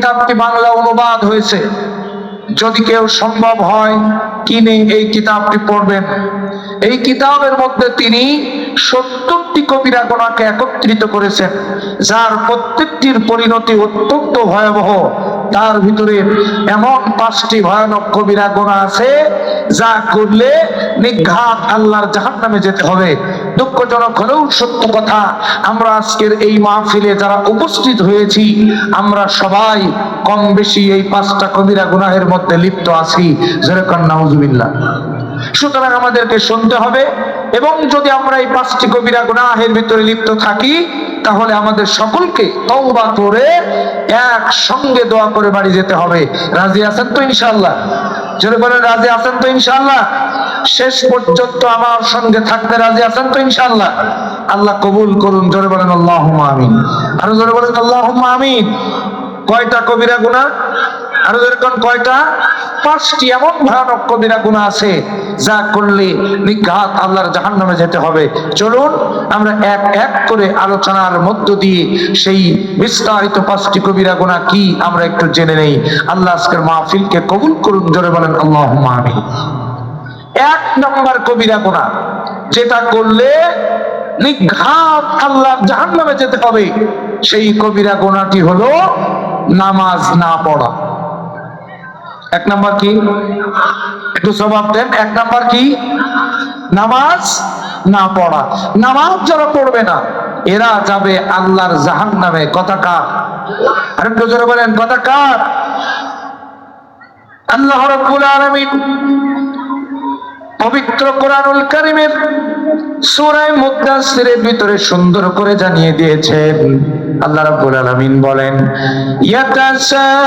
কিতাবটি বাংলা অনুবাদ হয়েছে। যদি কেউ সম্ভব হয় কিনে এই কিতাবটি পড়বেন। এই কিতাবের মধ্যে তিনি 70টি কবিরা গুনাহকে একত্রিত করেছেন, যার প্রত্যেকটির পরিণতি অত্যন্ত ভয়াবহ। তার ভিতরে এমন 5টি ভয়ানক কবিরা গুনাহ আছে যা করলে নির্ঘাত আল্লাহর জাহান্নামে যেতে হবে। দুঃখজনক হলেও সত্য কথা, আমরা আজকের এই মাহফিলে যারা উপস্থিত হয়েছি, আমরা সবাই কম বেশি এই 5টা কবিরা গুনাহের মধ্যে লিপ্ত আছি। জোরে কর নাউজুবিল্লাহ। সুতরাং আমাদেরকে শুনতে হবে, এবং যদি আমরা এই 5টি কবিরা গুনাহের ভিতরে লিপ্ত থাকি, তাহলে আমাদের সকলকে তওবা করে একসঙ্গে দোয়া করে বাড়ি যেতে হবে। রাজি আছেন তো ইনশাআল্লাহ? জোরে বলেন, রাজি আছেন তো ইনশাআল্লাহ? শেষ পর্যন্ত আমার সঙ্গে থাকতে রাজি আছেন তো ইনশাআল্লাহ? আল্লাহ কবুল করুন। জোরে বলেন আল্লাহুম্মা আমিন। আরো জোরে বলেন আল্লাহুম্মা আমিন। কয়টা কবিরা গুনাহ? আরো জোরে কোন কয়টা? 5টি এমন ভয়ানক কবিরা গুনাহ আছে যা করলে নির্ঘাত আল্লাহর জাহান্নামে যেতে হবে। চলুন আমরা এক এক করে আলোচনার মধ্য দিয়ে সেই বিস্তারিত 5টি কবিরা গুনাহ কি আমরা একটু জেনে নেই। আল্লাহ আজকের মাহফিলকে কবুল করুন। জোরে বলেন আল্লাহুম্মা আমিন। 1 নম্বর কবিরা গুনাহ, যেটা করলে নির্ঘাত আল্লাহর জাহান্নামে যেতে হবে, সেই কবিরা গুনাহটি হলো নামাজ না পড়া। 1 নম্বর কি? একটু জবাব দেন। 1 নম্বর কি? নামাজ না পড়া। নামাজ যারা পড়বে না, এরা যাবে আল্লাহর জাহান্নামে। কথা কার? আরেকটু জোরে বলেন, কথা কার? আল্লাহ রাব্বুল আলামিন পবিত্র কোরআনুল কারীমের সূরা মুদ্দাসসিরের ভিতরে সুন্দর করে জানিয়ে দিয়েছেন। আল্লাহ রাব্বুল আলামিন বলেন, ইয়াতাসাআলুনা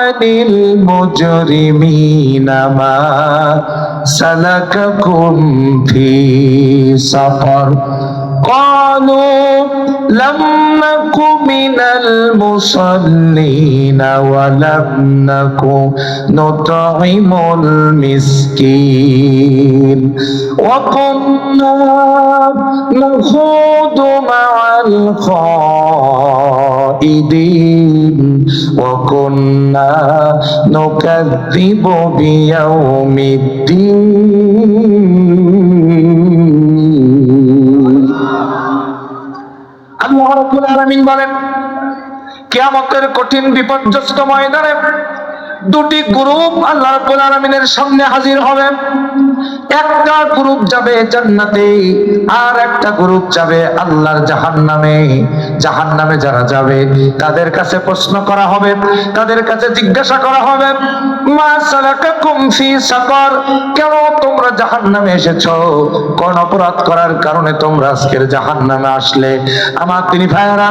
আনিল মুজরিমিনা মা সালাকাকুম ফি সাফার ক্বালু লাম নাকু মিনাল মুসাল্লিনা ওয়া লাম নাকু নুতঈমুল মিসকিন ওয়া কুন্না নাখুদু মা'আল খাইদিন ওয়া কুন্না নুকাযযিবু বিয়াউমিদ্দিন। আল্লাহ রাব্বুল আলামিন বলেন, কিয়ামতের কঠিন বিপর্যস্ত ময়দানে 2টি গ্রুপ আল্লাহ রাব্বুল আলামিনের সামনে হাজির হবে। একটা গ্রুপ যাবে জান্নাতে, আর একটা গ্রুপ যাবে আল্লাহর জাহান্নামে। জাহান্নামে যারা যাবে তাদের কাছে প্রশ্ন করা হবে, তাদের কাছে জিজ্ঞাসা করা হবে, মা সালাকাকুম ফি সাকার, কেন তোমরা জাহান্নামে এসেছো? কোন অপরাধ করার কারণে তোমরা আজকের জাহান্নামে আসলে? আমার তিনি ভাইরা,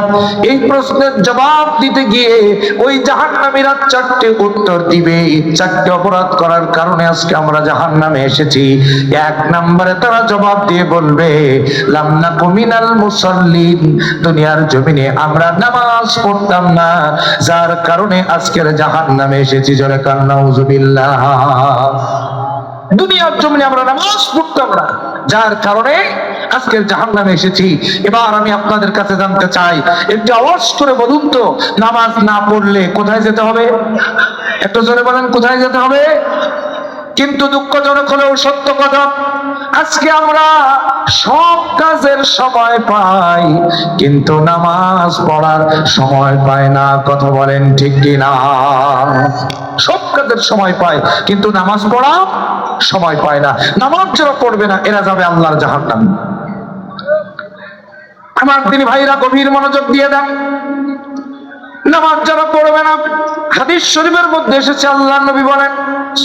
এই প্রশ্নের জবাব দিতে গিয়ে ওই জাহান্নামীরা 4টি উত্তর দিবে। 4টি অপরাধ করার কারণে আজকে আমরা জাহান্নামে এসেছি। 1 নম্বরে তারা জবাব দিয়ে বলবে, লাম নাকু মিনাল মুসাল্লিন, দুনিয়ার জমিনে আমরা নামাজ পড়তাম না, যার কারণে আজকের জাহান্নামে এসেছি। জোরে কান নাউজুবিল্লাহ। দুনিয়ার জমিনে আমরা নামাজ পড়তাম না, যার কারণে আজকের জাহান্নামে এসেছি। এবার আমি আপনাদের কাছে জানতে চাই, একটু আওয়াজ করে বলুন তো, নামাজ না পড়লে কোথায় যেতে হবে? একটু জোরে বলেন, কোথায় যেতে হবে? কিন্তু দুঃখজনক হলেও সত্য কথা, আজকে আমরা সব কাজের সময় পাই, কিন্তু নামাজ পড়ার সময় পাই না। কথা বলেন ঠিক কিনা? সব কাজের সময় পায়, কিন্তু নামাজ পড়া সময় পায় না। নামাজ যারা পড়বে না, এরা যাবে আল্লাহর জাহান্নামে। আমার তিনি ভাইরা গভীর মনোযোগ দিয়ে দেন। নামাজ যারা পড়বে না, হাদিস শরীফের মধ্যে এসেছে, আল্লাহর নবী বলেন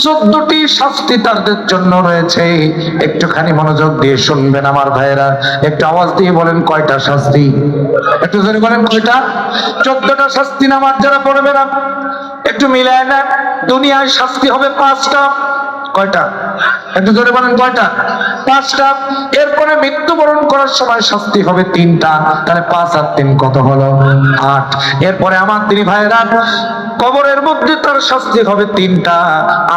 14টি শাস্তি তাদের জন্য রয়েছে। একটুখানি মনোযোগ দিয়ে শুনবেন আমার ভাইরা, একটু আওয়াজ দিয়ে বলেন কয়টা শাস্তি? একটু জোরে বলেন কয়টা? 14টা শাস্তি নামাজ যারা পড়বে না। একটু মিলায় না, দুনিয়ায় শাস্তি হবে 5টা, কয়টা? একটু জোরে বলেন কয়টা? 5টা। এরপরে মৃত্যুবরণ করার সময় শাস্তি হবে 3টা। তাহলে 5 আর 3 কত হলো? 8। এরপরে আমার তিনি ভাইরা কবরের মধ্যে তার শাস্তি হবে 3টা,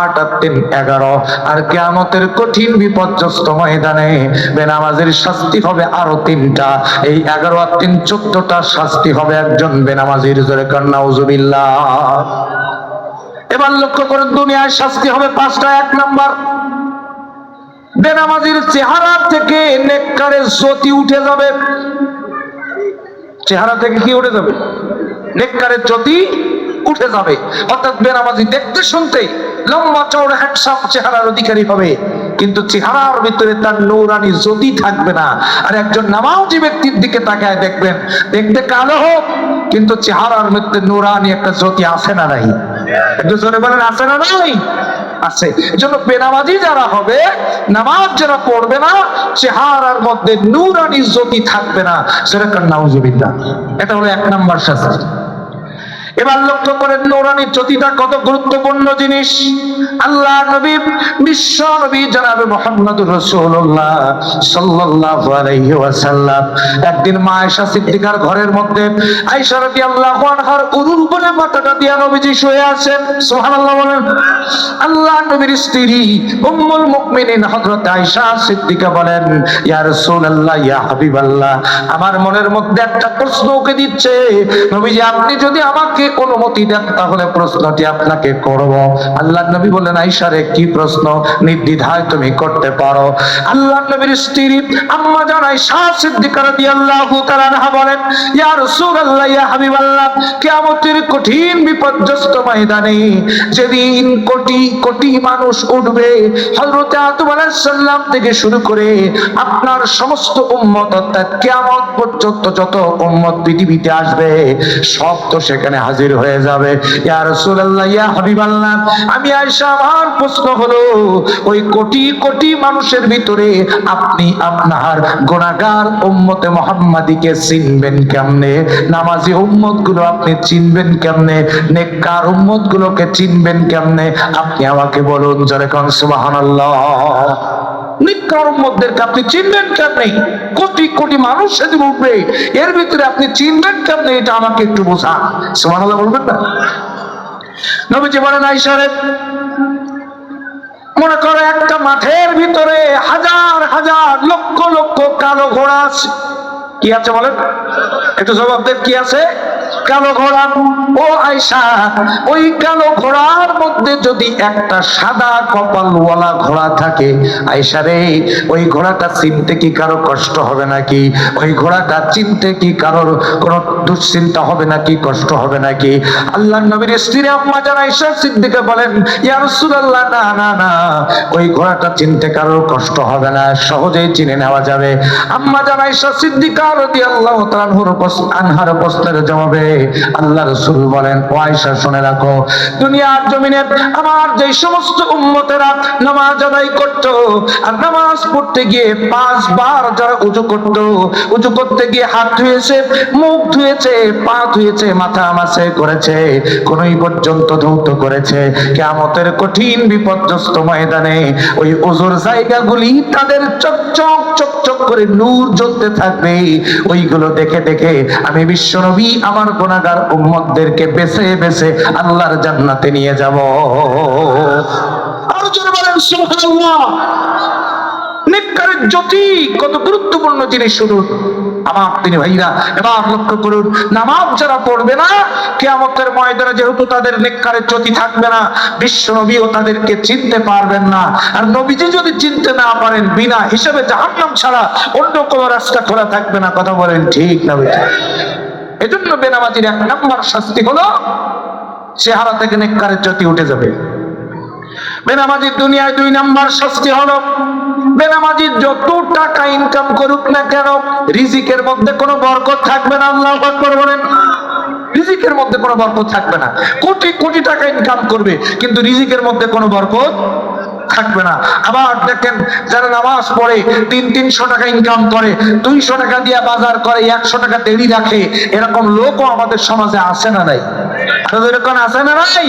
8 আর 3 11। আর কিয়ামতের কঠিন বিপর্যস্ত ময়দানে বেনামাজির শাস্তি হবে আরো 3টা। এই 11 আর 3 14টা শাস্তি হবে একজন বেনামাজির। জোরে কান নাউজুবিল্লাহ। এবার লক্ষ্য করুন, দুনিয়ায় শাস্তি হবে 5টা। 1 নাম্বার, বেনামাজির চেহারা থেকে নেককারের জ্যোতি উঠে যাবে। চেহারা থেকে কি উঠে যাবে? নেককারের জ্যোতি উঠে যাবে। অর্থাৎ বেনামাজি দেখতে শুনতে লম্বা চওড়া হ্যান্ডসাম চেহারার অধিকারী হবে, কিন্তু চেহারার ভিতরে তার নূরানি জ্যোতি থাকবে না। আর একজন নামাজি ব্যক্তির দিকে তাকায় দেখবেন, দেখতে কালো হোক কিন্তু চেহারার মধ্যে নূরানি একটা জ্যোতি আছে না নাই? একটু জোরে বলেন, আছে না নাই? আছে। এজন্য বেনামাজি যারা হবে, নামাজ যারা পড়বে না, চেহারার মধ্যে নূরানি জ্যোতি থাকবে না। সেরকম নাউজুবিল্লাহ। এটা হলো 1 নাম্বার শাস্তি। এবার লক্ষ্য করেন নূরানি জ্যোতিটা কত গুরুত্বপূর্ণ জিনিস। আল্লাহ নবী, বিশ্ব নবী জনাবে মুহাম্মদুর রাসূলুল্লাহ সাল্লাল্লাহু আলাইহি ওয়াসাল্লাম একদিন মা আয়েশা সিদ্দিকার ঘরের মধ্যে, আয়েশা রাদিয়াল্লাহু আনহার উরুর উপরে মাথাটা দিয়ে নবীজি শুয়ে আছেন। সুবহানাল্লাহ বলেন। আল্লাহ নবীর স্ত্রী উম্মুল মুমিনিন হযরত আয়েশা সিদ্দিকা বলেন, ইয়া রাসূলুল্লাহ, ইয়া হাবিবাল্লাহ, আমার মনের মধ্যে একটা প্রশ্ন ওকে দিচ্ছে, নবীজি আপনি যদি আমাকে অনুমতি দেন তাহলে প্রশ্নটি আপনাকে করব। আল্লাহ নবী বলেন, আয়েশা রে, কি প্রশ্ন? নির্দ্বিধায় তুমি করতে পারো। আল্লাহ নবীর স্ত্রী আম্মা জান আয়েশা সিদ্দিকা রাদিয়াল্লাহু তাআলা আনহা বলেন, ইয়া রাসূলুল্লাহ, ইয়া হাবিবাল্লাহ, কিয়ামতের কঠিন বিপর্যস্ত ময়দানে যেদিন কোটি কোটি মানুষ উঠবে, হযরত আদম আলাইহিস সালাম থেকে শুরু করে আপনার সমস্ত উম্মত, অর্থাৎ কিয়ামত পর্যন্ত যত উম্মত পৃথিবীতে আসবে সব তো সেখানে হাজির হয়ে যাবে। ইয়া রাসূলুল্লাহ, ইয়া হাবিবাল্লাহ, আমি আয়েশা, আমার প্রশ্ন হলো, ওই কোটি কোটি মানুষের ভিতরে আপনি আপনার গুনাহগার উম্মতে মুহাম্মাদীকে চিনবেন কেমনে? নামাজি উম্মত গুলো আপনি চিনবেন কেমনে? নেককার উম্মত গুলোকে চিনবেন কেমনে? আপনি আমাকে বলুন। জোরে কোন সুবহানাল্লাহ। নেককার উম্মতদেরকে আপনি চিনবেন কেমনে? কোটি কোটি মানুষ সেদিন উঠবে, এর ভিতরে আপনি চিনবেন কেমনে? এটা আমাকে একটু বোঝান। সুবহানাল্লাহ বলবেন না? নবীজি বলেন, আয়েশা রে, মনে করো একটা মাঠের ভিতরে হাজার হাজার লক্ষ লক্ষ কালো ঘোড়া আছে। কি আছে বলেন? একটু জবাব দেন, কি আছে? কালো ঘোড়া। ও আয়েশা, ওই কালো ঘোড়ার মধ্যে যদি একটা সাদা কপালওয়ালা ঘোড়া থাকে, আয়েশা রে, ওই ঘোড়াটা চিনতে কি কারো কষ্ট হবে নাকি? ওই ঘোড়াটা চিনতে কি কারোর কোনো দুশ্চিন্তা হবে নাকি, কষ্ট হবে নাকি? আল্লাহর নবীর স্ত্রী আম্মা জান আয়েশা সিদ্দিকা বলেন, ইয়া রাসূলুল্লাহ, না না না, ওই ঘোড়াটা চিনতে কারোর কষ্ট হবে না, সহজেই চিনে নেওয়া যাবে। আম্মা জান আয়েশা সিদ্দিকা রাদিয়াল্লাহু তাআলা আনহার প্রশ্নের জবাবে আল্লাহ রাসূল বলেন, ও আয়েশা, শুনে রাখো, দুনিয়ার জমিনে আমার যে সমস্ত উম্মতেরা নামাজ আদায় করত, আর নামাজ পড়তে গিয়ে 5 বার যারা ওযু করত, ওযু করতে গিয়ে হাত ধুয়েছে, মুখ ধুয়েছে, পা ধুয়েছে, মাথা মাসে করেছে, কোনই পর্যন্ত ধৌত করেছে, কিয়ামতের কঠিন বিপর্যস্ত ময়দানে ওই ওযুর জায়গাগুলি তাদের চকচক চকচক করে নূর জ্বলতে থাকবে। ওইগুলো দেখে দেখে আমি বিশ্বনবী আমার গুনাহগার উম্মতদেরকে বেছে বেছে আল্লাহর জান্নাতে নিয়ে যাব। আর জোরে বলেন সুবহানাল্লাহ। নেককারের জ্যোতি কত গুরুত্বপূর্ণ জিনিস শুনুন আমার তিনি ভাইরা। এবার লক্ষ্য করুন, নামাজ যারা পড়বে না, কিয়ামতের ময়দানে যেহেতু তাদের নেককারের জ্যোতি থাকবে না, বিশ্বনবীও তাদেরকে চিনতে পারবেন না। আর নবীজি যদি চিনতে না পারেন, বিনা হিসেবে জাহান্নাম ছাড়া অন্য কোনো রাস্তা খোলা থাকবে না। কথা বলেন ঠিক না বেঠিক? এজন্য বেনামাজির 1 নাম্বার শাস্তি হলো চেহারা থেকে নেককারের জ্যোতি উঠে যাবে। বেনামাজির দুনিয়ায় 2 নাম্বার শাস্তি হলো, বেনামাজি যত টাকা ইনকাম করুক না কেন, রিজিকের মধ্যে কোনো বরকত থাকবে না। আল্লাহু আকবার বলেন। রিজিকের মধ্যে কোনো বরকত থাকবে না। কোটি কোটি টাকা ইনকাম করবে, কিন্তু রিজিকের মধ্যে কোনো বরকত থাকবে না। আবার দেখেন, যারা নামাজ পড়ে 300 টাকা ইনকাম করে, 200 টাকা দিয়ে বাজার করে, 100 টাকা দেরি রাখে, এরকম লোকও আমাদের সমাজে আছে না নাই? এরকম আছে না নাই?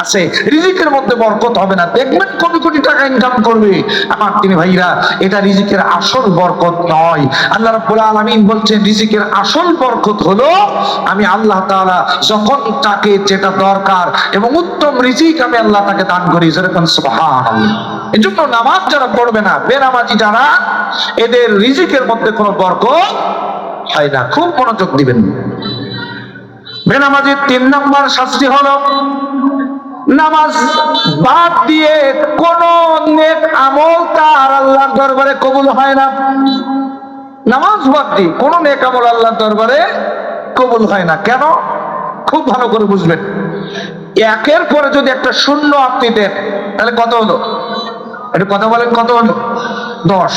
আছে, রিজিকের মধ্যে বরকত হবে না। দেখবেন কোটি কোটি টাকা ইনকাম করবে, আমার তিনি ভাইরা, এটা রিজিকের আসল বরকত নয়। আল্লাহ রাব্বুল আলামিন বলছেন রিজিকের আসল বরকত হলো আমি আল্লাহ তাআলা যখন তাকে যেটা দরকার এবং উত্তম রিজিক আমি আল্লাহ তাকে দান করি। যেরকম সুবহানাল্লাহ। এজন্য নামাজ যারা পড়বে না, বেনামাজি যারা, এদের রিজিকের মধ্যে কোনো বরকত হয় না। খুব মনোযোগ দিবেন। বেনামাজির 3 নম্বর শাস্তি হলো নামাজ বাদ দিয়ে কোন নেক আমল তার আল্লাহর দরবারে কবুল হয় না। নামাজ বাদ দিয়ে কোন নেক আমল আল্লাহর দরবারে কবুল হয় না। কেন? খুব ভালো করে বুঝবেন। একের পরে যদি একটা শূন্য আপনি দেন তাহলে কত হলো? একটু কথা বলেন, কত হলো? 10।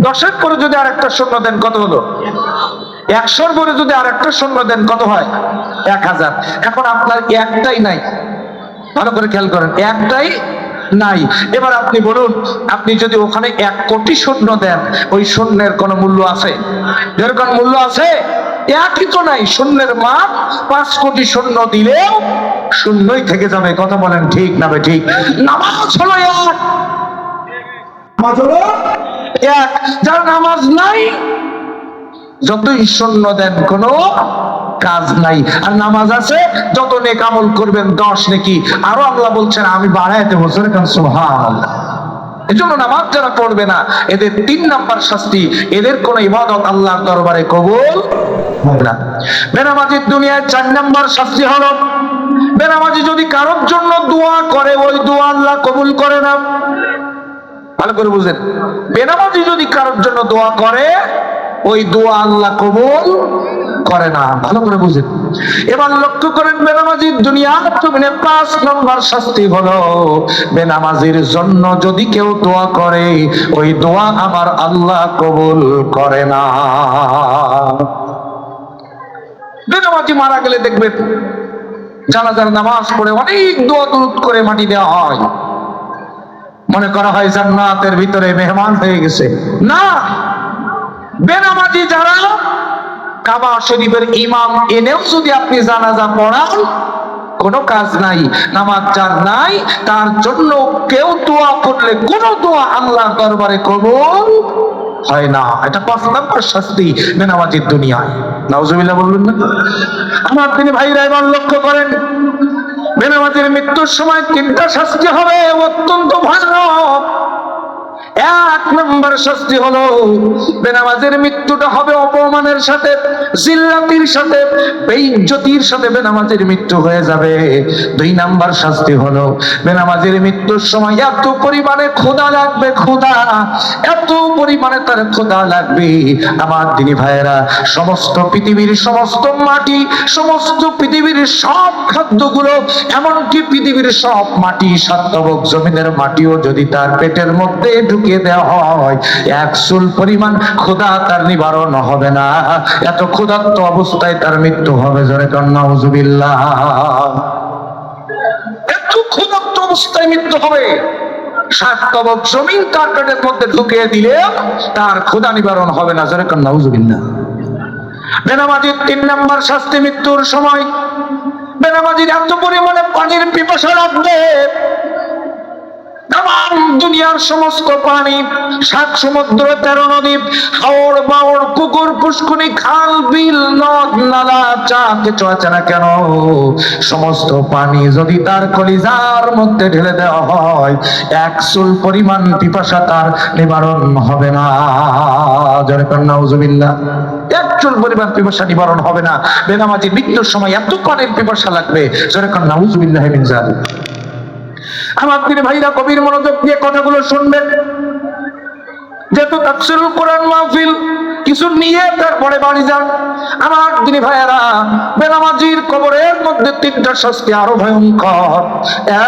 10-এর পরে যদি আর একটা শূন্য দেন কত হলো? 100-র পরে যদি আর একটা শূন্য দেন কত হয়? 1000। এখন আপনার একটাই নাই, ভালো করে খেয়াল করেন, একটাই নাই। এবার আপনি বলুন, আপনি যদি ওখানে 1 কোটি শূন্য দেন, ওই শূন্যের কোনো মূল্য আছে? যেরকম মূল্য আছে, একই তো নাই। শূন্যের মান 5 কোটি শূন্য দিলেও শূন্যই থেকে যাবে। কথা বলেন ঠিক না বে ঠিক? নামাজ হলো এক, নামাজ হলো এক। যার নামাজ নাই যতই শূন্য দেন কোনো কাজ নাই, আর নামাজ আছে যত নেক আমল করবেন 10 নেকি আরো আল্লাহ বলছেন আমি বাড়ায় দেবো। সুবহানাল্লাহ। এজন্য নামাজ যারা পড়বে না, এদের 3 নাম্বার শাস্তি, এদের কোন ইবাদত আল্লাহর দরবারে কবুল হবে না। বেনামাজির দুনিয়ায় 4 নাম্বার শাস্তি হলো বেনামাজি যদি কারোর জন্য দোয়া করে, ওই দোয়া আল্লাহ কবুল করে না। ভালো করে বুঝেন, বেনামাজি যদি কারোর জন্য দোয়া করে, ওই দোয়া আল্লাহ কবুল করে না। ভালো করে বুঝেন। এবার লক্ষ্য করেন, বেনামাজির দুনিয়ার জমিনে 5 নম্বর শাস্তি হলো বেনামাজির জন্য যদি কেউ দোয়া করে, ওই দোয়া আমার আল্লাহ কবুল করে না। বেনামাজি মারা গেলে দেখবেন জানাজার নামাজ পড়ে অনেক দোয়া দরুদ করে মাটি দেওয়া হয়, মনে করা হয় জান্নাতের ভিতরে মেহমান হয়ে গেছে। না, বেনামাজি যারা কাবা শরীফের ইমাম এনেও যদি আপনি জানাজা পড়ান, কোনো কাজ নাই। নামাজ যার নাই তার জন্য কেউ দোয়া করলে কোন দোয়া আল্লাহর দরবারে কবুল হয় না। এটা 5 নম্বর শাস্তি বেনামাজির দুনিয়ায়। নাউজুবিল্লাহ বলবেন না? আমার তিনি ভাইরা এবার লক্ষ্য করেন, বেনামাজির মৃত্যুর সময় 3টা শাস্তি হবে, অত্যন্ত ভয়ানক। 1 নম্বর শাস্তি হলো বেনামাজের মৃত্যুটা হবে অপমানের সাথে, জিল্লাতির সাথে, বেইজ্জতির সাথে বেনামাজের মৃত্যু হয়ে যাবে। 2 নম্বর শাস্তি হলো বেনামাজের মৃত্যুর সময় এত পরিমাণে ক্ষুধা লাগবে, ক্ষুধা, এত পরিমাণে তার ক্ষুধা লাগবে, আমার দিনী ভাইয়েরা, সমস্ত পৃথিবীর সমস্ত মাটি, সমস্ত পৃথিবীর সব খাদ্যগুলো, এমনকি পৃথিবীর সব মাটি, সাতবক জমিনের মাটিও যদি তার পেটের মধ্যে ঢুকিয়ে দেওয়া হয়, 1 চুল পরিমাণ ক্ষুধা তার নিবারণ হবে না। এত ক্ষুধার্ত অবস্থায় তার মৃত্যু হবে। জোরে কান নাউজুবিল্লাহ। এত ক্ষুধার্ত অবস্থায় মৃত্যু হবে, সাতবক জমিন তার পেটের মধ্যে ঢুকিয়ে দিলে তার ক্ষুধা নিবারণ হবে না। জোরে কান নাউজুবিল্লাহ। বেনামাজির 3 নম্বর শাস্তি মৃত্যুর সময় বেনামাজির এত পরিমাণে পানির পিপাসা লাগবে, তাম দুনিয়ার সমস্ত পানি, 7 সমুদ্র, 13 নদী, হাওড় বাওড়, পুকুর পুষ্কুনি, খাল বিল, নদ নালা, যা কিছু আছে না কেন, সমস্ত পানি যদি তার কলিজার মধ্যে ঢেলে দেওয়া হয়, 1 চুল পরিমাণ পিপাসা তার নিবারণ হবে না। যারা কান্না নাউজুবিল্লাহ, 1 চুল পরিমাণ পিপাসা নিবারণ হবে না। বেনামাজি মৃত্যুর সময় এত পানির পিপাসা লাগবে। যারা কান্না নাউজুবিল্লাহ মিন যালিক। আমার প্রিয় ভাইরা, কবির মনোযোগ দিয়ে কথাগুলো শুনবেন। যেহেতু তাফসীরুল কোরআন মাহফিল, কিছু নিয়ে তারপরে বাড়ি যান। আমার দিনী ভাইয়েরা, বেনামাজির কবরের মধ্যে 3টা শাস্তি আরো ভয়ঙ্কর।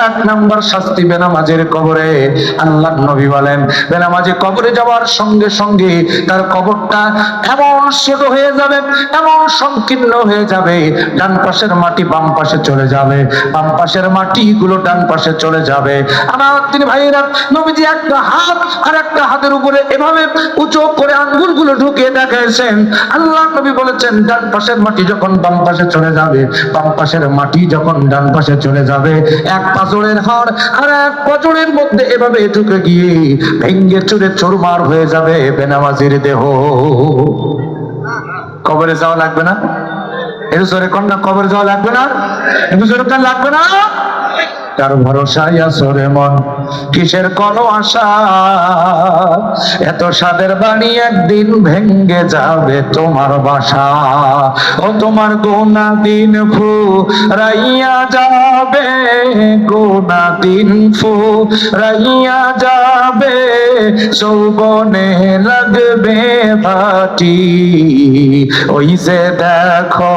1 নম্বর শাস্তি বেনামাজির কবরে, আল্লাহর নবী বলেন বেনামাজি কবরে যাওয়ার সঙ্গে সঙ্গে তার কবরটা এমন ছোট হয়ে যাবে, এমন সংকীর্ণ হয়ে যাবে, ডান পাশের মাটি বাম পাশে চলে যাবে, বাম পাশের মাটিগুলো ডান পাশে চলে যাবে। আমার দিনী ভাইয়েরা, নবীজি একটা হাত আর একটা হাতের উপরে এভাবে উঁচু করে আঙ্গুলগুলো ঢুকে কে দেখাইছেন? আল্লাহ নবী বলেছেন ডান পাশের মাটি যখন বাম পাশে চলে যাবে, বাম পাশের মাটি যখন ডান পাশে চলে যাবে, এক পাঁজরের হাড় আর এক পাঁজরের মধ্যে এভাবে ঢুকে গিয়ে ভেঙ্গে চুরে চুরমার হয়ে যাবে বেনামাজির দেহ। কবরে যাওয়া লাগবে না? এর জোরে কন্যা কবরে যাওয়া লাগবে না? একটু জোরে কান লাগবে না? কার ভরসায় আছো রে মন, কিসের কোনো আশা? এত সাদের বাণী একদিন ভেঙ্গে যাবে তোমার বাসা। ও তোমার গোনা দিন ফুরাইয়া যাবে, গোনা দিন ফুরাইয়া যাবে, যৌবনে লাগবে ভাটি। ওই যে দেখো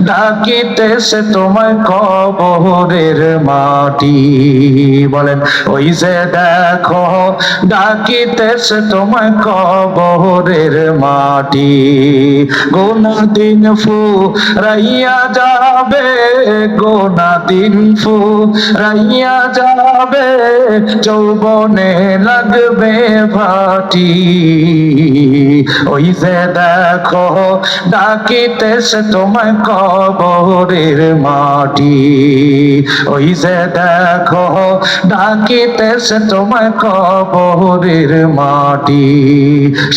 ডাকিতেছে তোমায় কবরের মাটি। বলেন ওই যে দেখো ডাকিতেছে তোমায় কবরের মাটি। গোনা দিন ফুরাইয়া যাবে, গোনা দিন ফুরাইয়া যাবে, যৌবনে লাগবে ভাটি। ওই যে দেখো ডাকিতেছে তোমায় কবরের মাটি। ওই যে দেখো ডাকিতেছে তোমায় কবরের মাটি।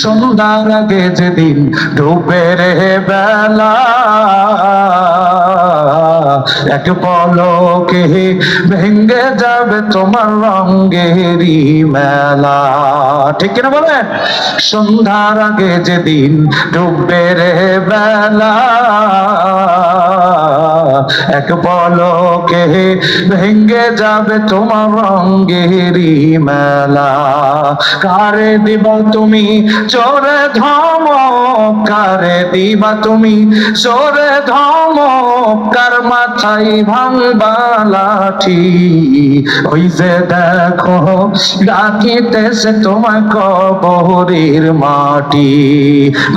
সন্ধ্যার আগে যেদিন ডুবে রে বেলা, এক পলকে ভেঙ্গে যাবে তোমার রঙ্গেরই মেলা। ঠিক কিনা বলেন? সন্ধ্যার আগে যেদিন ডুবে রে বেলা, এক পলকে ভেঙ্গে যাবে তোমার রঙ্গেরই মেলা। কারে দিবা তুমি চোরে ধমক, কারে দিবা তুমি চোরে ধমক, কার মাথায় ভাঙবা লাঠি। ওই যে দেখো ডাকিতেছে তোমার কবরের মাটি।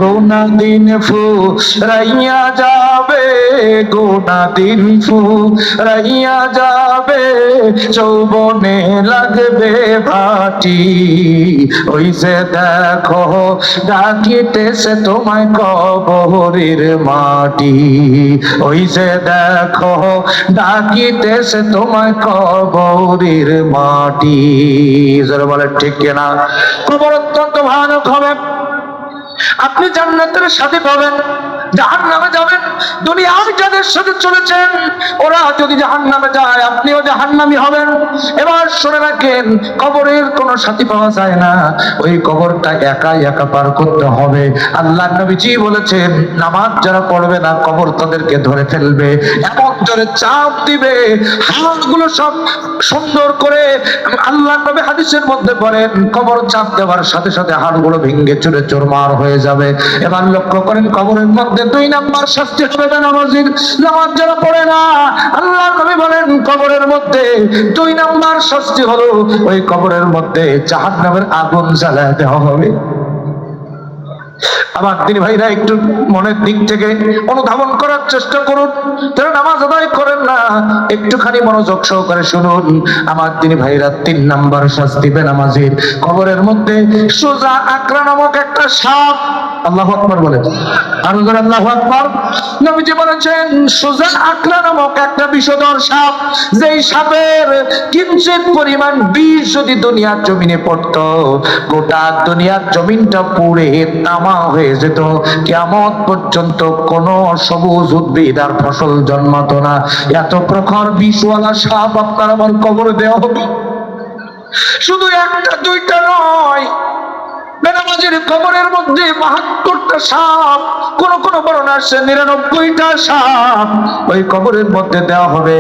গোনা দিন ফুরাইয়া যাবে, গোনা দিন ফুরাইয়া যাবে, যৌবনে লাগবে ভাটি। ওই যে দেখো ডাকিতেছে তোমায় কবরের মাটি। ওই যে দেখো ডাকিতেছে তোমায় কবরের মাটি। যারা বলে ঠিক কিনা? কবর অত্যন্ত ভয়ানক হবে। আপনি জান্নাতের সাথে পাবেন, জাহান্নামে যাবেন। দুনিয়ায় যাদের সাথে চলেছেন ওরা যদি জাহান্নামে যায়, আপনিও জাহান্নামী হবেন। এবার শুনে রাখেন, কবরের কোনো সাথী পাওয়া যায় না, ওই কবরটা একা একা পার করতে হবে। আল্লাহ নবীজি বলেছেন, নামাজ যারা পড়বে না কবর তাদেরকে ধরে ফেলবে, এমন জোরে চাপ দিবে, হাড়গুলো সব সুন্দর করে। আল্লাহ নবী হাদিসের মধ্যে বলেন, কবর চাপ দেওয়ার সাথে সাথে হাড়গুলো ভেঙে চুরে চুরমার হয়ে যাবে। এবার লক্ষ্য করেন, কবরের মধ্যে 2 নাম্বার শাস্তি হবে বেনামাজির। নামাজ যারা পড়ে না, আল্লাহ নবী বলেন কবরের মধ্যে 2 নাম্বার শাস্তি হলো ওই কবরের মধ্যে জাহান্নামের আগুন জ্বালায় দেওয়া হবে। আমার দিনী ভাইরা একটু মনের দিক থেকে অনুধাবন করার চেষ্টা করুন। যারা নামাজ আদায় করেন না একটুখানি মনোযোগ সহকারে শুনুন। আমার দিনী ভাইরা 3 নাম্বার শাস্তি বেনামাজির, কবরের মধ্যে সোজা আকরা নামক একটা সাপ। আল্লাহু আকবার বলেন, আর আল্লাহু আকবার। নবীজি বলেছেন সোজা আকরা নামক একটা বিষধর সাপ, যেই সাপের কিঞ্চিত পরিমাণ বিষ যদি দুনিয়ার জমিনে পড়তো, গোটা দুনিয়ার জমিনটা পুড়ে তামা হয়ে যেত। কিয়ামত পর্যন্ত কোনো সবুজ উদ্ভিদ আর ফসল জন্মাতো না। এত প্রখর বিষওয়ালা সাপ আপনার আমার কবরে দেওয়া হবে। শুধু একটা দুইটা নয়, বেনামাজির কবরের মধ্যে 72টা সাপ, কোন কোন বর্ণনা আসছে 99টা সাপ ওই কবরের মধ্যে দেওয়া হবে।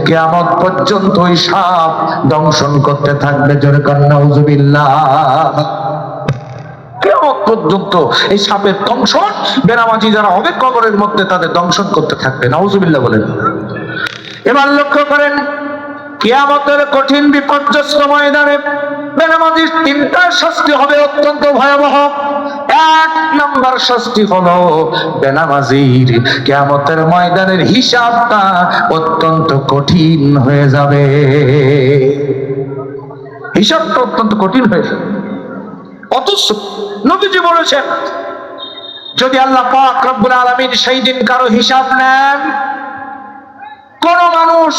কিয়ামত পর্যন্ত ওই সাপ দংশন করতে থাকবে। জোরে কান্না নাউজুবিল্লাহ। কিয়ামত পর্যন্ত এই সাপের দংশন, বেনামাজি যারা হবে কবরের মধ্যে তাদের দংশন করতে থাকবে। নাউজুবিল্লাহ বলেন। এবার লক্ষ্য করেন, কিয়ামতের কঠিন বিপর্যস্ত ময়দানে বেনামাজির 3টা শাস্তি হবে অত্যন্ত ভয়াবহ। 1 নাম্বার শাস্তি হলো বেনামাজির কিয়ামতের ময়দানের হিসাবটা অত্যন্ত কঠিন হয়ে যাবে। হিসাবটা অত্যন্ত কঠিন হয়ে যাবে। অথচ নবীজি বলেছেন যদি আল্লাহ পাক রব্বুল আলামিন সেই দিন কারো হিসাব নেন, কোন মানুষ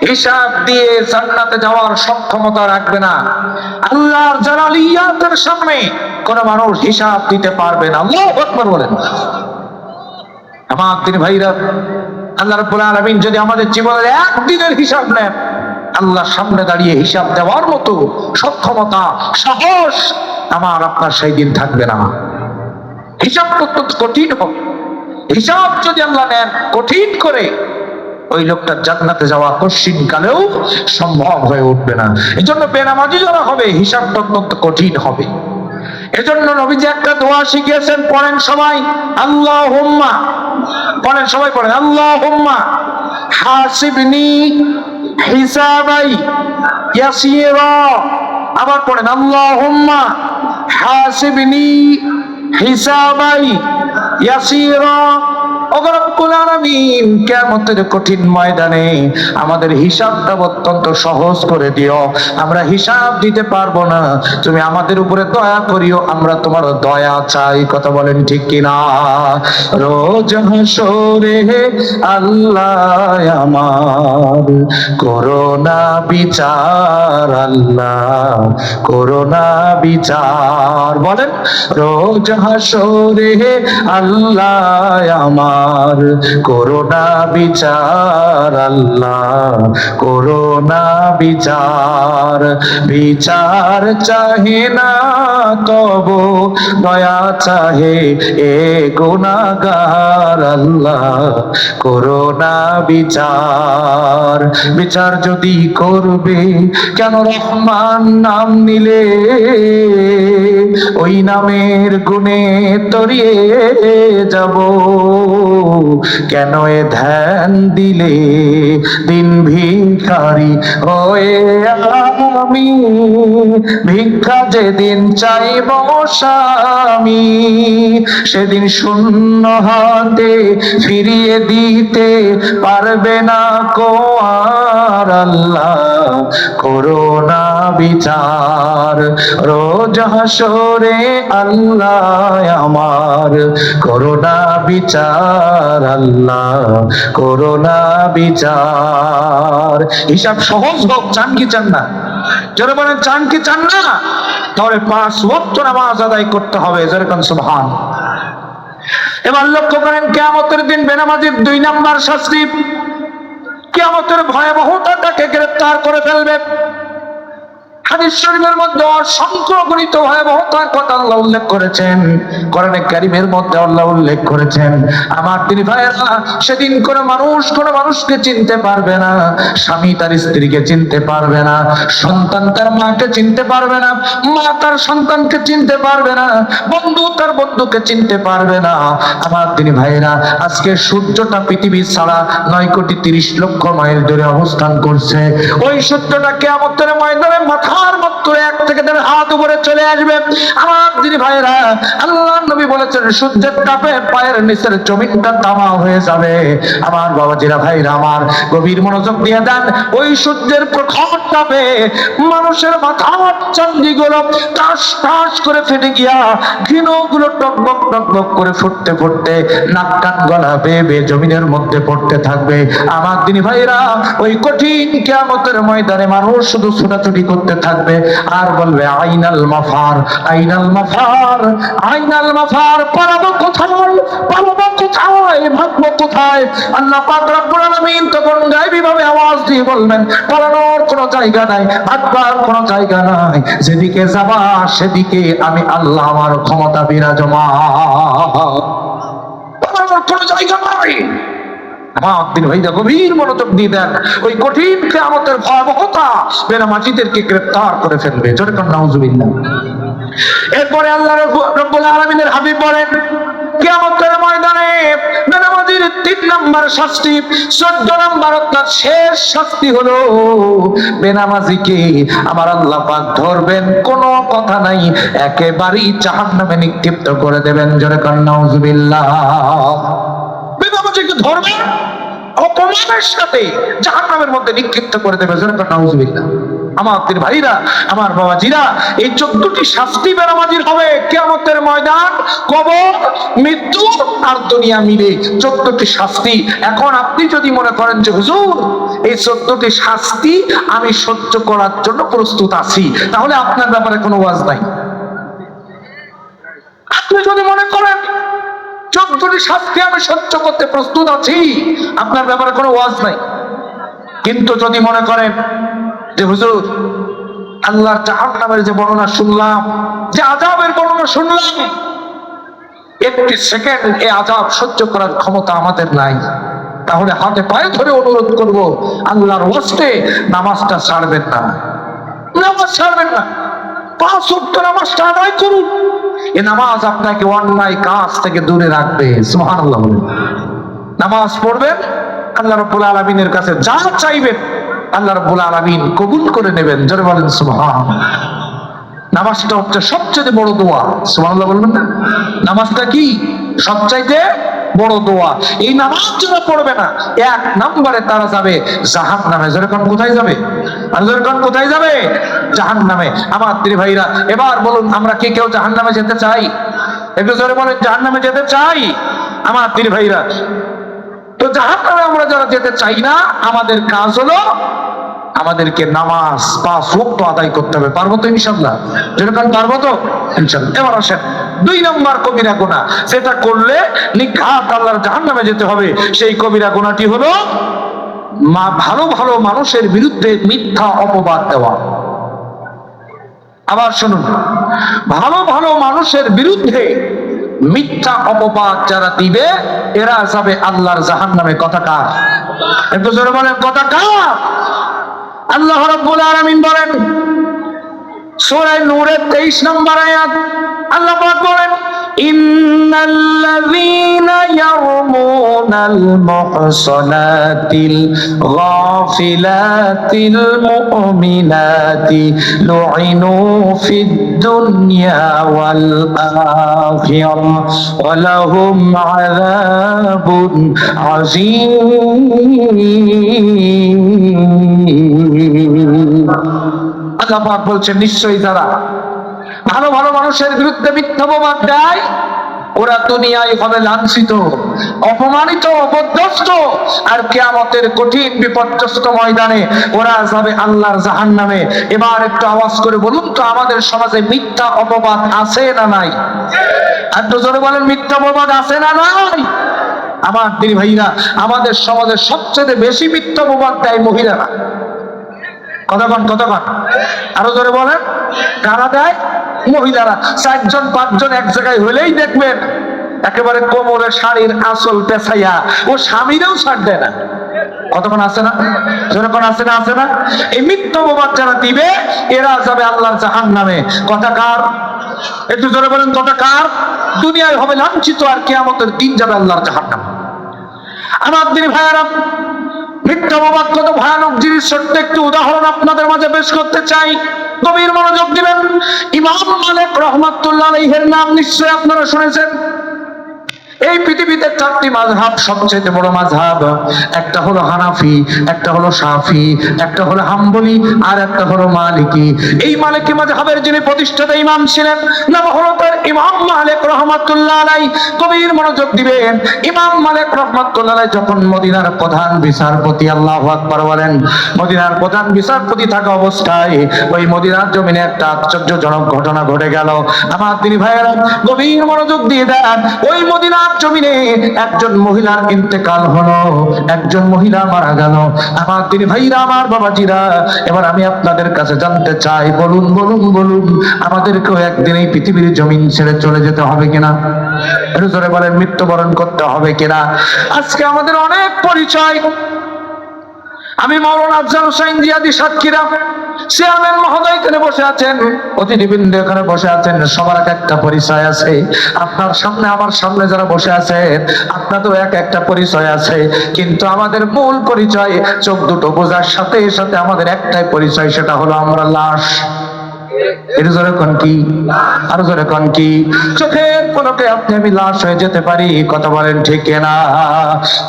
হিসাব দিয়ে জান্নাতে যাওয়ার সক্ষমতা রাখবে না। আল্লাহর জালালিয়াতের সামনে কোন মানুষ হিসাব দিতে পারবে না। আল্লাহু আকবার বলেন। আমার দিনী ভাইরা, আল্লাহ রাব্বুল আলামিন যদি আমাদের জীবনের একদিনের হিসাব নেন, আল্লাহর সামনে দাঁড়িয়ে হিসাব দেওয়ার মতো সক্ষমতা, সাহস আমার আপনার সেই দিন থাকবে না। হিসাব অত্যন্ত কঠিন হবে। হিসাব যদি আল্লাহ নেন কঠিন করে, ওই লোকটার জান্নাতে যাওয়া কঠিন কালেও সম্ভব হয়ে উঠবে না। এজন্য বেনামাজি যারা হবে, হিসাবটা অত্যন্ত কঠিন হবে। এজন্য নবীজি একটা দোয়া শিখিয়েছেন, পড়েন সবাই, আল্লাহুম্মা, পড়েন সবাই, পড়েন আল্লাহুম্মা হাসিবনি হিসাবাই ইয়াসীরা। আবার পড়েন আল্লাহুম্মা হাসিবনি হিসাবাই ইয়াসীরা। ওগো রব্বুল আলামিন, কিয়ামতের কঠিন ময়দানে আমাদের হিসাবটা অত্যন্ত সহজ করে দিও। আমরা হিসাব দিতে পারবো না, তুমি আমাদের উপরে দয়া করিও, আমরা তোমার দয়া চাই। কথা বলেন ঠিক কিনা? রোজ হাসরে আল্লাহ আমার করোনা বিচার, আল্লাহ করোনা বিচার। বলেন, রোজ হাসরে আল্লাহ আমার করোনা বিচার, আল্লাহ করোনা বিচার। বিচার চাহে না তবু দয়া চাহে এ গুনাহগার, আল্লাহ করোনা বিচার। বিচার যদি করবে কেন রহমান নাম নিলে, ওই নামের গুণে তরিয়ে যাব। কেন এ ধ্যান দিলে দিন ভিখারি হয়ে আমি, ভিক্ষা যেদিন চাইব স্বামী, সেদিন শূন্য হাতে ফিরিয়ে দিতে পারবে না কো আর, আল্লাহ করোনা বিচার। রোজ হাসরে আল্লাহ আমার করোনা বিচার, আল্লাহ করোনা বিচার। হিসাব সহজ হোক, চান কি চান না? যারা বলেন চান কি চান না? তাহলে 5 ওয়াক্ত নামাজ আদায় করতে হবে। যেরকম সুবহান। এবার লক্ষ্য করেন, কিয়ামতের দিন বেনামাজির 2 নাম্বার শাস্তি, কিয়ামতের ভয়াবহতা তাকে গ্রেফতার করে ফেলবে। হাদিস শরীফের মধ্যে অসংখ্য গণিত ভয়াবহতার কথা আল্লাহ উল্লেখ করেছেন, কোরআনে কারীমের মধ্যে আল্লাহ উল্লেখ করেছেন। আমার দিনী ভাইয়েরা, সেদিন কোনো মানুষকে চিনতে পারবে না, স্বামী তার স্ত্রীকে চিনতে পারবে না, সন্তান তার মাকে চিনতে পারবে না, মা তার সন্তানকে চিনতে পারবে না, বন্ধু তার বন্ধুকে চিনতে পারবে না। আমার দিনী ভাইয়েরা, আজকে সূর্যটা পৃথিবী ছাড়া 9,30,00,000 মাইল দূরে অবস্থান করছে। ওই সূর্যটা কিয়ামতের ময়দানে মাথা মাত্র 1 থেকে 1.5 হাত উপরে চলে আসবে। আমার দিনী ভাইরা, আল্লাহর নবী বলেছেন, সূর্যের তাপে পায়ের নিচের জমিনটা তামা হয়ে যাবে। আমার বাবাজিরা, ভাইরা আমার, গভীর মনোযোগ দিয়ে দেন। ওই সূর্যের প্রখর তাপে মানুষের মাথার চামড়িগুলো টাস টাস করে ফেটে গিয়া ঘৃণগুলো টকবক টকবক করে ফুটতে ফুটতে নাক কান গলা বেয়ে বেয়ে জমিনের মধ্যে পড়তে থাকবে। আমার দিনী ভাইরা, ওই কঠিন কিয়ামতের ময়দানে মানুষ শুধু ছোটাছুটি করতে থাকবে আর বলবে, আইনাল মাফার, আইনাল মাফার, আইনাল মাফার। পালাবো কোথায়, পালাবো কোথায়, ভাগবো কোথায়? আল্লাহ পাক রব্বুল আলামিন তখন গায়বী ভাবে আওয়াজ দিয়ে বলবেন, পালানোর কোনো জায়গা নাই, ভাগবার কোনো জায়গা নাই, যেদিকে যাবা সেদিকে আমি আল্লাহ আমার ক্ষমতা বিরাজমান, পালানোর কোনো জায়গা নাই। আমার দিন ভাইরা, গভীর মনোযোগ দিয়ে দেন। ওই কঠিন কিয়ামতের ভয়াবহতা বেনামাজিদেরকে গ্রেফতার করে ফেলবে। জোরে কোন নাউজুবিল্লাহ। এরপরে আল্লাহ রাব্বুল আলামিনের হাবিব বলেন, কিয়ামতের ময়দানে বেনামাজির 3 নাম্বার শাস্তি, 14 নাম্বার অর্থাৎ শেষ শাস্তি হলো, বেনামাজিকে আমার আল্লাহ পাক ধরবেন, কোনো কথা নাই, একেবারেই জাহান্নামে নিক্ষিপ্ত করে দেবেন। জোরে কোন নাউজুবিল্লাহ। বেনামাজিকে ধরবেন, অপমানের সাথে জাহান্নামের মধ্যে নিক্ষিপ্ত করে দেবে। নাউজুবিল্লাহ। আমাদের ভাইরা, আমার বাবাজিরা, এই 14টি শাস্তি বেনামাজির হবে কিয়ামতের ময়দান, কবর, মৃত্যু আর দুনিয়া মিলে 14টি শাস্তি। এখন আপনি যদি মনে করেন যে হুজুর এই 14টি শাস্তি আমি সহ্য করার জন্য প্রস্তুত আছি, তাহলে আপনার ব্যাপারে কোনো ওয়াজ নাই। আপনি যদি মনে করেন 14টি শাস্তি আমি সহ্য করতে প্রস্তুত আছি, আপনার ব্যাপারে কোনো ওয়াজ নাই। কিন্তু যদি মনে করেন যে হুজুর আল্লাহর জাহান্নামের যে বর্ণনা শুনলাম, যে আযাবের বর্ণনা শুনলাম, একটি সেকেন্ড এই আযাব সহ্য করার ক্ষমতা আমাদের নাই, তাহলে হাতে পায়ে ধরে অনুরোধ করব আল্লাহর ওয়াস্তে নামাজটা ছাড়বেন না, নামাজ ছাড়বেন না, 5 ওয়াক্ত নামাজটা আদায় করুন। এই নামাজ আপনাকে অন্যায় কাজ থেকে দূরে রাখবে। সুবহানাল্লাহ বলেন। নামাজ পড়বেন, আল্লাহ রাব্বুল আলামিনের কাছে যা চাইবেন আল্লাহ রাব্বুল আলামিন কবুল করে নেবেন। জোরে বলেন সুবহানাল্লাহ। নামাজটা হচ্ছে সবচেয়ে বড় দোয়া। সুবহানাল্লাহ বলবেন না? নামাজটা কি সবচাইতে বড় দোয়া। এই নামাজ যারা পড়বে না, 1 নম্বরে তারা যাবে জাহান্নামে। যেরকম কোথায় যাবে? যেরকম কোথায় যাবে? জাহান্নামে। আমার প্রিয় ভাইরা, এবার বলুন আমরা কি কেউ জাহান্নামে যেতে চাই? একটু জোরে বলেন, জাহান্নামে যেতে চাই? আমার প্রিয় ভাইরা, তো জাহান্নামে আমরা যারা যেতে চাই না, আমাদের কাজ হলো আমাদেরকে নামাজ 5 ওয়াক্ত আদায় করতে হবে। পারবো তো ইনশাআল্লাহ? যেরকম পারবো তো ইনশাআল্লাহ। এবার আসেন 2 নম্বর কবিরা গুনাহ, সেটা করলে নিঘাত আল্লাহর জাহান্নামে যেতে হবে। সেই কবিরা গুনাহটি হলো ভালো ভালো মানুষের বিরুদ্ধে মিথ্যা অপবাদ দেওয়া। আবার শুনুন, ভালো ভালো মানুষের বিরুদ্ধে মিথ্যা অপবাদ যারা দিবে এরা যাবে আল্লাহর জাহান্নামে। কথা কার? একটু জোরে বলেন, কথা কার? আল্লাহ রাব্বুল আলামিন বলেন সূরা নূরের 23 নম্বর আয়াত, আল্লাহ পাক বলেন ইন্নাল্লাযীনা ইয়ারমুনাল মুহসানাতিল গাফিলাতিল মুমিনাতি লুইনু ফিদ দুনিয়া ওয়াল আখিরাহ ওয়া লাহুম আযাবুন আযীম। আল্লাহ পাক বলছেন নিশ্চয়ই যারা ভালো ভালো মানুষের বিরুদ্ধে মিথ্যা অপবাদ দেয় ওরা দুনিয়ায় হবে লাঞ্ছিত, অপমানিত, অপদস্থ, আর কিয়ামতের কঠিন বিপর্যস্ত ময়দানে ওরা যাবে আল্লাহর জাহান্নামে। এবার একটু আওয়াজ করে বলুন তো, আমাদের সমাজে মিথ্যা অপবাদ আছে না নাই? একটু জোরে বলেন, মিথ্যা অপবাদ আছে না নাই? আমার দিদি ভাইরা, আমাদের সমাজে সবচেয়ে বেশি মিথ্যা অপবাদ দেয় মহিলারা। কতক্ষণ কতক্ষণ আরো জোরে বলেন, কারা দেয়? মহিলারা। 4 জন 5 জন এক জায়গায় হলেই দেখবেন একেবারে কোমরে শাড়ির আঁচল পেছাইয়া ও স্বামীরেও ছাড় দেয় না। কতক্ষণ আছে না? যখন আছে না? আছে না? এই মিথ্যা অপবাদ যারা দিবে এরা যাবে আল্লাহর জাহান্নামে। কথা কার? একটু জোরে বলেন, কথা কার? দুনিয়ায় হবে লাঞ্ছিত আর কিয়ামতের দিন যাবে আল্লাহর জাহান্নামে। আমার দিনী ভাইয়েরা, মিথ্যা অপবাদ কত ভয়ানক জিনিস, ছোট্ট একটু উদাহরণ আপনাদের মাঝে পেশ করতে চাই, গভীর মনোযোগ দিবেন। ইমাম মালিক রাহমাতুল্লাহ আলাইহির নাম নিশ্চয়ই আপনারা শুনেছেন। এই পৃথিবীতে 4টি মাযহাব সবচেয়ে বড় মাযহাব। একটা হলো হানাফি, একটা হলো শাফি, একটা হলো হাম্বলি, আর একটা হলো মালিকি। এই মালিকি মাযহাবের যিনি প্রতিষ্ঠাতা ইমাম ছিলেন, নাম হলো তার ইমাম মালিক রাহমাতুল্লাহ আলাইহি। গভীর মনোযোগ দিবেন। ইমাম মালিক রাহমাতুল্লাহ আলাইহি যখন মদিনার প্রধান বিচারপতি, আল্লাহু আকবার বলেন, মদিনার প্রধান বিচারপতি থাকা অবস্থায় ওই মদিনার জমিনে একটা আশ্চর্যজনক ঘটনা ঘটে গেল। আমার দিনী ভাইয়েরা, গভীর মনোযোগ দিয়ে দেন। ওই মদিনা জমিনে একজন মহিলার ইন্তেকাল হলো, একজন মহিলা মারা গেল। আমার দিনী ভাইরা, আমার বাবাজিরা, এবার আমি আপনাদের কাছে জানতে চাই, বলুন বলুন বলুন, আমাদেরকেও একদিন এই পৃথিবীর জমিন ছেড়ে চলে যেতে হবে কিনা? একটু জোরে বলেন, মৃত্যুবরণ করতে হবে কিনা? আজকে আমাদের অনেক পরিচয়। আমি মাওলানা আফজাল হোসেন জিয়াদি সাতক্ষীরা, চেয়ারম্যান মহোদয় এখানে বসে আছেন, অতিথিবৃন্দ এখানে বসে আছেন, সবার একটা পরিচয় আছে। আপনার সামনে, আমার সামনে যারা বসে আছেন, আপনাদেরও একটা পরিচয় আছে। কিন্তু আমাদের মূল পরিচয়, চোখ দুটো বোঝার সাথে সাথে আমাদের একটাই পরিচয়, সেটা হলো আমরা লাশ। এটা জোরে কোন কি, আরো জোরে কোন কি? চোখের পলকে আপনি আমি লাশ হয়ে যেতে পারি, কথা বলেন ঠিক না?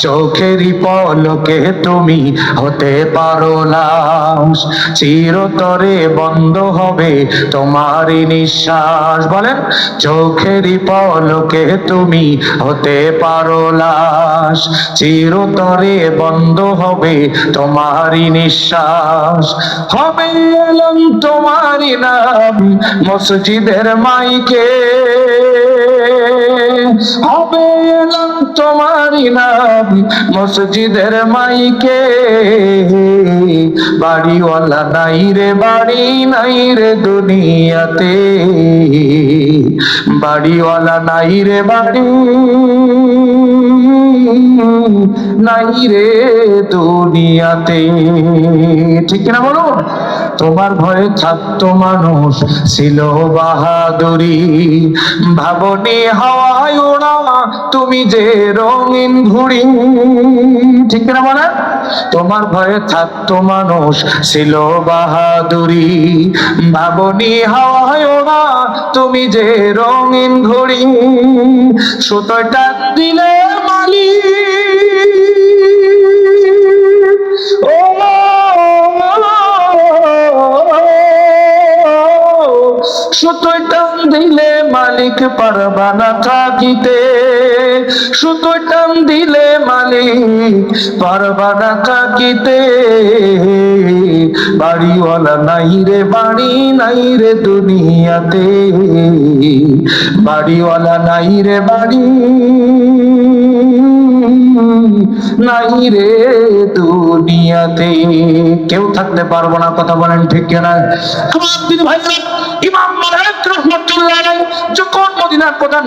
চোখেরই পলকে তুমি হতে পারো লাশ, চিরতরে বন্ধ হবে তোমারই নিঃশ্বাস। বলেন, চোখেরই পলকে তুমি হতে পারো লাশ, চিরতরে বন্ধ হবে তোমারই নিঃশ্বাস। হবে এলাম তোমারই নাম মসজিদের মাইকে, হবে এলাম তোমারই নাম মসজিদের মাইকে। বাড়িওয়ালা নাই রে, বাড়ি নাই রে দুনিয়াতে, বাড়িওয়ালা নাই রে, বাড়ি নাই রে দুনিয়াতে। ঠিক কিনা বলুন? তোমার ভয়ে থাকতো মানুষ, ছিল বাহাদুরি, ভাবনি হাওয়ায় ওড়া তুমি যে রঙিন ঘুড়ি। ঠিক কিনা বলে? তোমার ভয়ে থাকতো মানুষ, ছিল বাহাদুরি, ভাবনি হাওয়ায় ওড়া তুমি যে রঙিন ঘুড়ি। সুতোয় টান দিলে মালি, ও সুতোয় টান দিলে মালিক পারবা না থাকিতে, সুতোয় টান দিলে মালিক পারবা না থাকিতে। বাড়িওয়ালা নাই রে, বাড়ি নাই রে দুনিয়াতে, বাড়িওয়ালা নাই রে, বাড়ি নাই রে দুনিয়াতে। কেউ থাকতে পারবো না, কথা বলেন ঠিক কিনা? আমার দিদি ভাই ইমাম মালিক রাহমাতুল্লাহ আলাইহি যখন মদিনার প্রধান